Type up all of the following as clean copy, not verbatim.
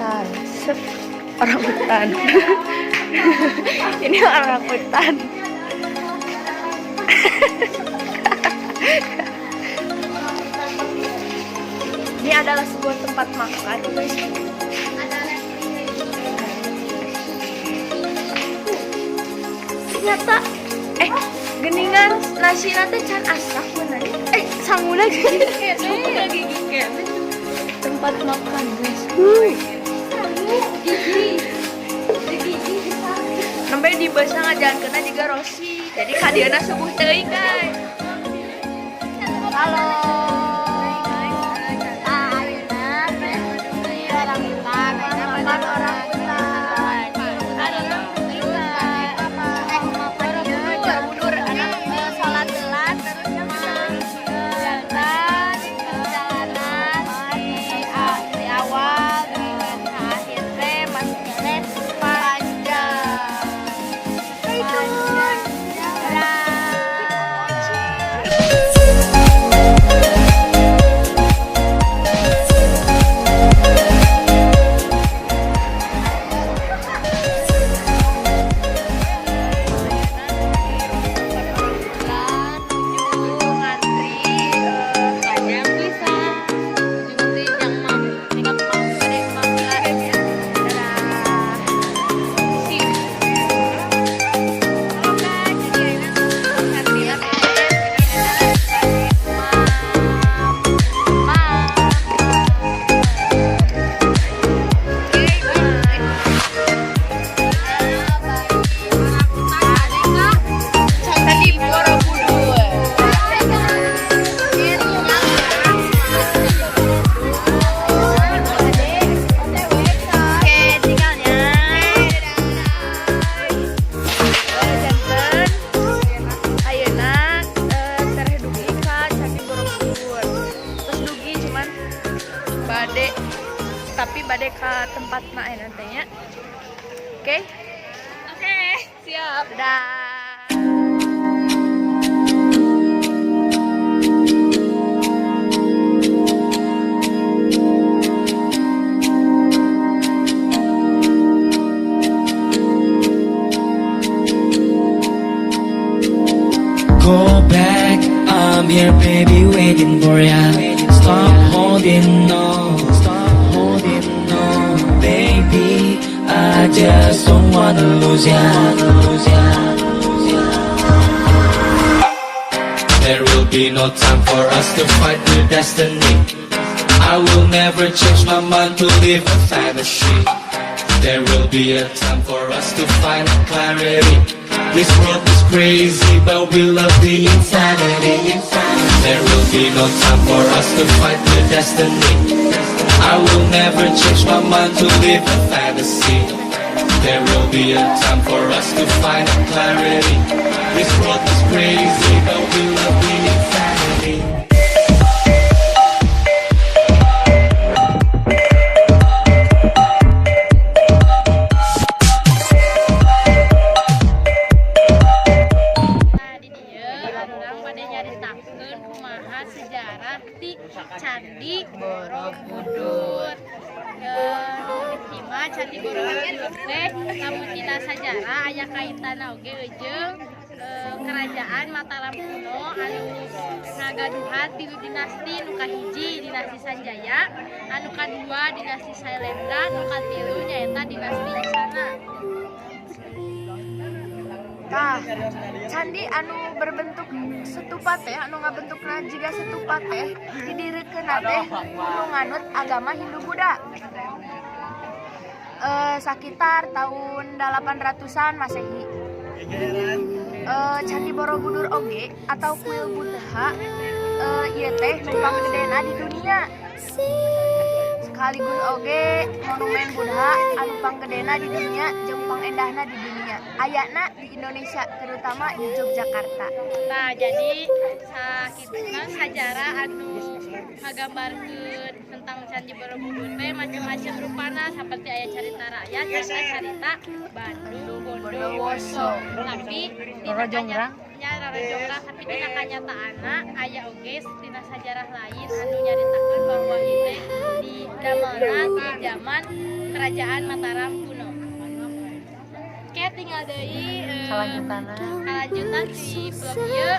hutan. Orang hutan. Ini orang hutan. Ini adalah sebuah tempat makan, guys. Ternyata geningan nasi nanti can asak bener. Sangu lagi. Tempat makan, guys. Sampai di basa ngajalan kena juga Rosi. Jadi kadiana subuh teuing, guys. Halo. Tapi bade ke tempat main nantinya. Oke, siap. Dah. Go back, I'm here baby waiting for ya. Stop holding on, baby, I just don't wanna lose ya. There will be no time for us to fight with destiny. I will never change my mind to live a fantasy. There will be a time for us to find clarity. This world is crazy, but we love the insanity. There will be no time for us to fight with destiny. I will never change my mind to live a fantasy. There will be a time for us to find clarity. This world is crazy, but we love the insanity. Sejarah di Candi Borobudur. Hima Candi Borobudur teh lamun tina sajarah aya kaitan oge jeung kerajaan Mataram kuno anu ngagaduhan ti dinasti nu kahiji dinasti Sanjaya, anu kadua dinasti Sailendra, nu katilu nyaeta dinasti Isana. Nah, candi anu berbentuk setupa teh anu ngabentukna jiga setupa teh didirikeun teh nu nganut agama Hindu Buddha. Sekitar tahun 800-an Masehi. Candi Borobudur oge atau kuil Buddha ieu teh nu panggedena di dunia. Sekaligus oge monumen Buddha anu panggedena di dunia jeung pangendahna di dunia. Ayana di Indonesia, terutama di Yogyakarta. Nah, jadi sakitu sajarah anu ngagambarkeun tentang Candi Borobudur teh macam-macam rupana seperti aya carita rakyat, carita Bandung Bondowoso. Tapi Rarajongrang tapi tina kanyataanna aya oge tina sajarah lain anu nyaritakeun bahwa ieu teh di damelna di zaman kerajaan Mataram kuno. Oke, tinggal deui kalanjutan di vlog ieu.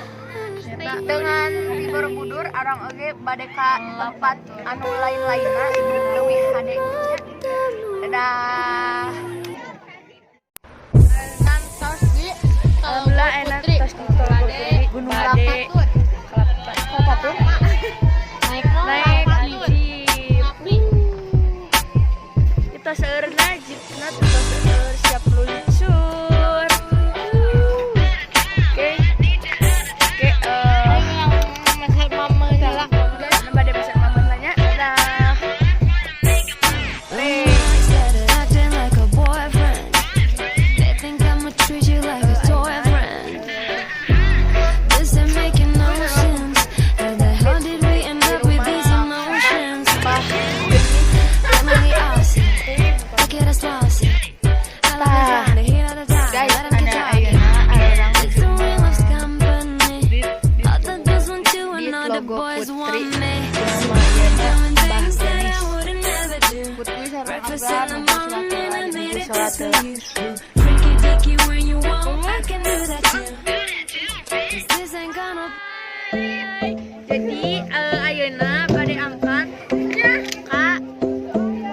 Dengan di Borobudur orang oge bade ka tempat anu lain-lainna leuwih hade. Dadah. Nantos di Alhamdulillah enak tos di Tol Putri Gunung Lapat. Kelapatun. Naik jeep. Kita seureuna jeepna kita seueur siap meluncur. Oke. Mama galak. Bade pesan mama nanya. Dah. Acting like a boyfriend. They think I'ma treat you like a toy friend. This ain't making no sense. How the hell did we end up with these emotions? I'm only awesome. Look at us lost. I love trying to hear the time. Guys, Let 'em keep ada talking. ayeuna It's the real love's company. All the girls want you and all the logo boys Putri want me. sama ayeuna Doing Mbah things that I Denis. wouldn't never do. Putri sareng Breakfast Abah in the nonton morning, I silaturahmi made di it sholat just for heula. you. Freaky dicky when you want, I can do that too. 'Cause this ain't gonna Jadi ayeuna bade angkat ka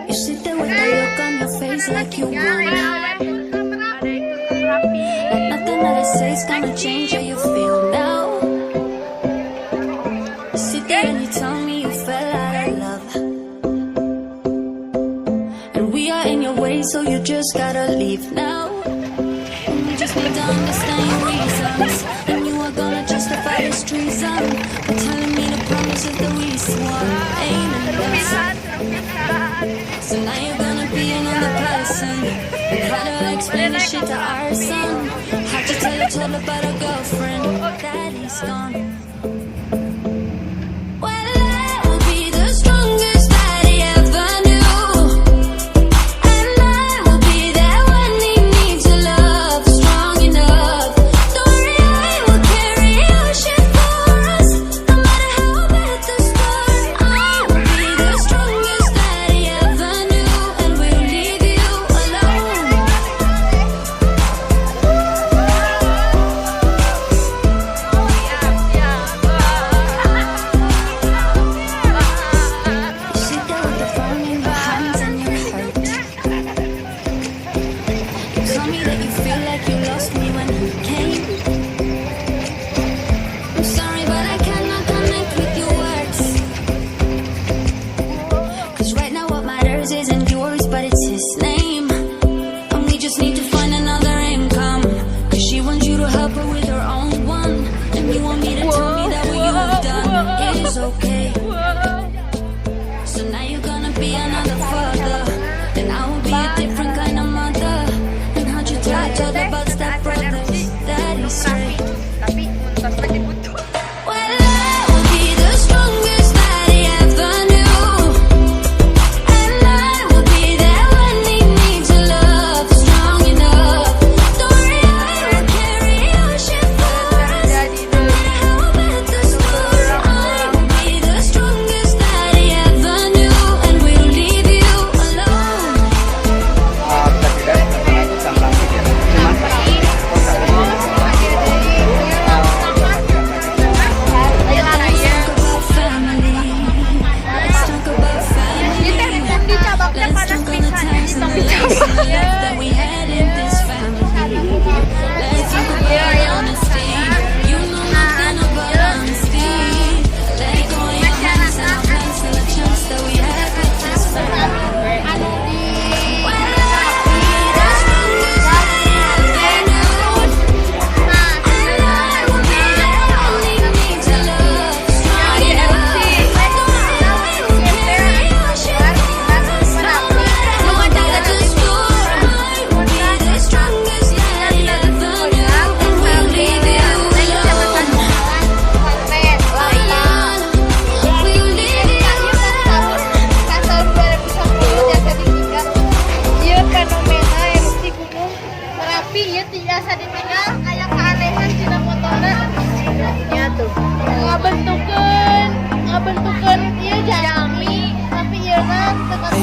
You sit there with that look on your face like you want it. bade ke Merapi. Like nothing that I say is gonna change how you feel now. You sit there and you tell me you fell out of love. And we are in your way, so you just gotta leave now. And you just need to understand your reasons. And you are gonna justify this treason. By telling me the promises that we swore ain't enough. So now you're gonna be another person. And how do I explain this shit to our son? How'd you tell your child about a girlfriend? That he's gone. Well, I will be the strongest that he ever knew. And I will be there when he needs your love strong enough. Don't worry, I will carry your shit for us. No matter how bad the score, I will be the strongest that he ever knew. And we'll leave you alone.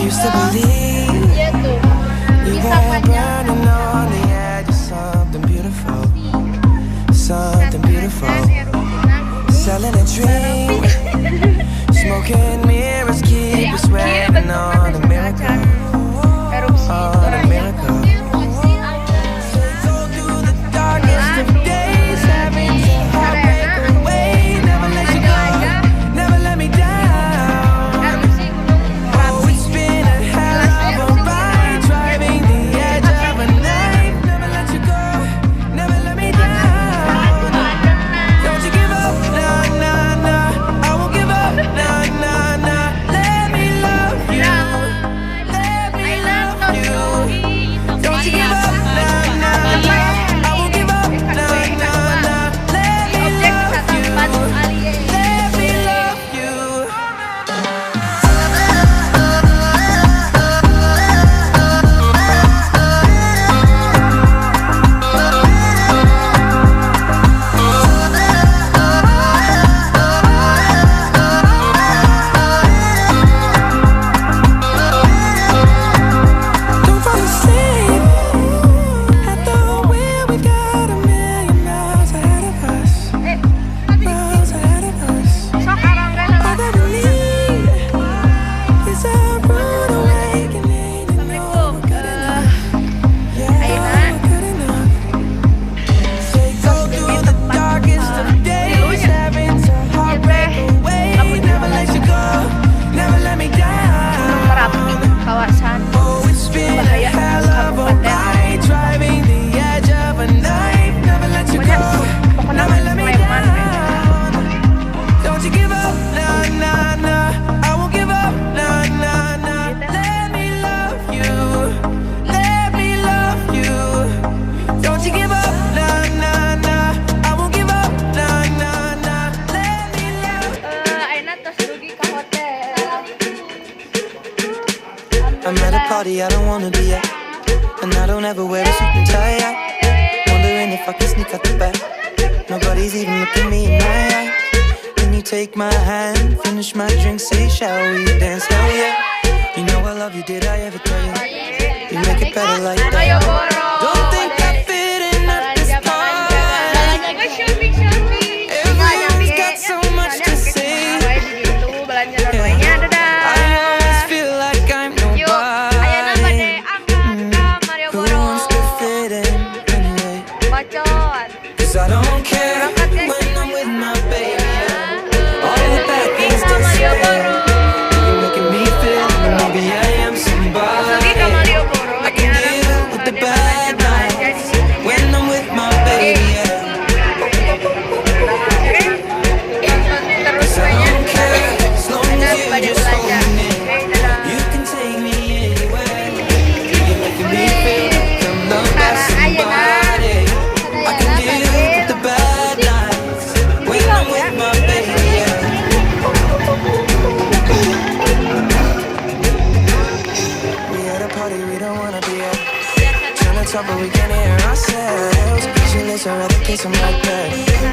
used to believe Iya tuh. we Bisa were panjang. burning on the edge of something beautiful, something beautiful. Selling a dream, smoking mirrors keep us waiting on a miracle, Erupsi on a miracle. Go through the darkest of days, having to heartbreak away. Never let you go, never let me down. Erupsi Gunung Oh, it's been a hell of a ride, driving the edge of a knife. Never let you go, never let me down. Don't you give up, nah, nah, nah. I won't give up, nah, nah, nah. Let me love you, let me love you. Don't you give up, nah, nah, nah. I won't give up, nah, nah, nah. Let me love you, let me love you. Don't fall asleep at the wheel. We've got a million miles ahead of us, miles ahead of us. All that we need is a rude awakening. And know we're good enough. Yeah, we're good enough. Say go through the darkest of days, having to heartbreak away. Never let you go, never let me down. Merapi, kawasan Oh, it's been a hell of a ride, driving the edge of a knife. Never let you go, never let me down. Don't you give up, nah, nah, nah. I won't give up, nah, nah, nah. Let me love you, let me love you. Don't you give up, nah, nah, nah. I won't give up, nah, nah, nah. Let me love you. Aina tos dugi ke hotel. I'm at a party I don't wanna be at, and I don't ever wear a suit and tie out. Wondering if I can sneak out the back. Nobody's even looking me in my eye. Then you take my hand, finish my drink, say shall we dance? Hell yeah. You know I love you, did I ever tell you? You make it better like that. Don't think I fit in at this party. Everyone's got so much to say. I always feel like I'm nobody. Who wants to fit in anyway? Cause I don't care when I'm with my baby. All the bad things disappear. You're making me feel like maybe I am somebody. I can deal with the bad nights when I'm with my baby. Cause I don't care as long as you just hold me in. You can take me anywhere. You're making me feel like I'm loved by somebody. I can deal with the bad nights when I'm with my baby. We at a party we don't wanna be at. Trying to talk but we can't hear ourselves. Speechless, I'd rather kiss them like that.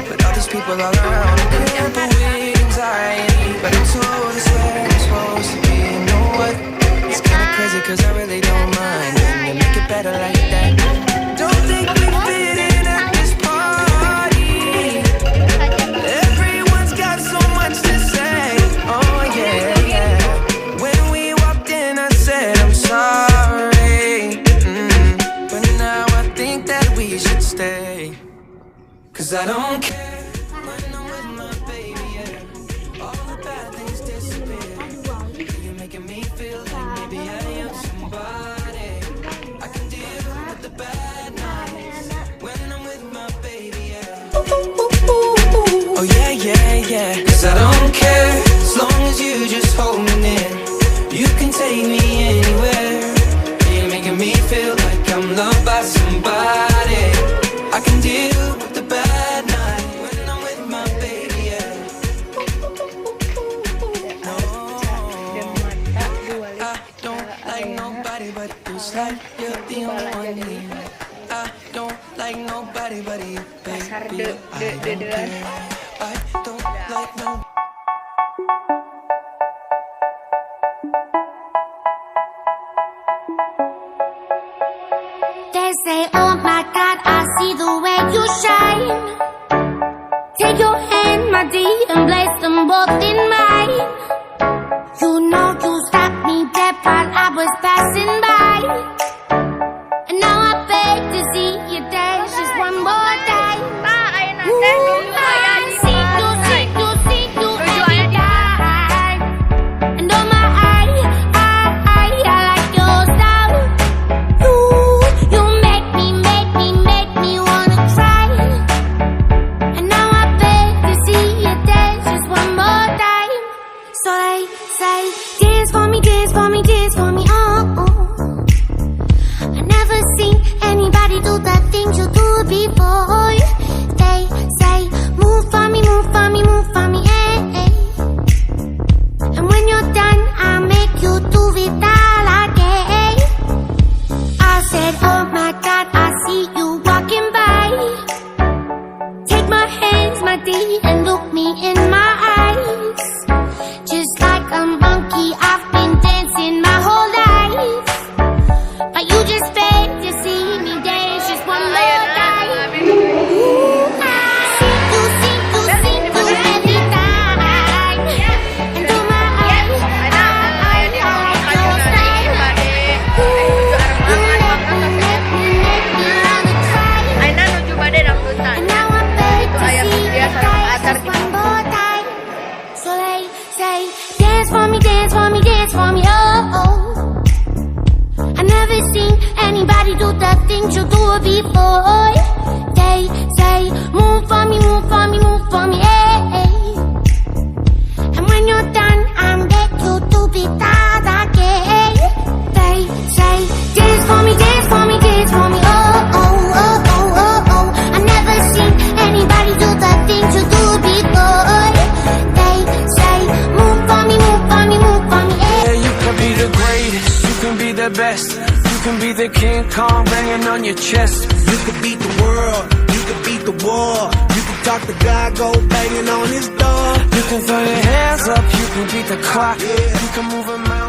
But all these people all around, I'm crippled with anxiety. But I'm told it's where I'm supposed to be. You know what? It's kinda crazy cause I really don't mind. Can you make it better like that? Don't think we fit in at this party. Everyone's got so much to say. Oh yeah, yeah. When we walked in I said I'm sorry. But now I think that we should stay. Cause I don't care when I'm with my baby, yeah. All the bad things disappear. You're making me feel like maybe I am somebody. I can deal with the bad nights when I'm with my baby, yeah. Oh yeah, yeah, yeah. Cause I don't care as long as you just hold me near. You can take me anywhere. You're making me feel like I'm loved by somebody. I can deal with the bad night when I'm with my baby, yeah. No, I don't like nobody but you. Like you're the only one here. I don't like nobody but you, baby. I don't care. I don't like nobody. shine. Take your hand, my dear, and place them both in mine. You know you stopped me dead while I was passing by. And now I beg to see you dance just one more time. Ma, ayun na, teh, dulu ayah di See you every time. And oh my, I like your style. You make me wanna cry. And now I beg to see you dance just one more time. So they say, dance for me, dance for me, dance for me, oh. I never seen anybody do the things you do before. They say, move for me, move for me, move for me, eh. And when you're done, I'll make you do it all again. I said, oh my God, I see you walking by. Take my hands, my dear, and look me in my eyes. Just like a monkey, I've been dancing my whole life. But you just beg to see me dance just one more time. See you every time. And oh my, I like your style. Make me wanna cry. Ayun na, nuju bade dangdutan. And now I beg to ayah see dia you sarang dance atar just one more time. So they say, dance for me, dance for me, dance for me, oh. I never seen anybody do the things you do before. They say, move for me, move for me, move for me, eh. And when you're done, I'm back to do it all again. They say, dance for me, dance for me, dance for me, oh. I never seen anybody do the things you do before. They say, move for me, move for me, move for me, eh. Yeah, you can be the greatest, you can be the best. You can be the King Kong banging on your chest. You could beat the world, you could beat the war. You could talk to God, go banging on his door. You can throw your hands up, you can beat the clock. You can move a mountain.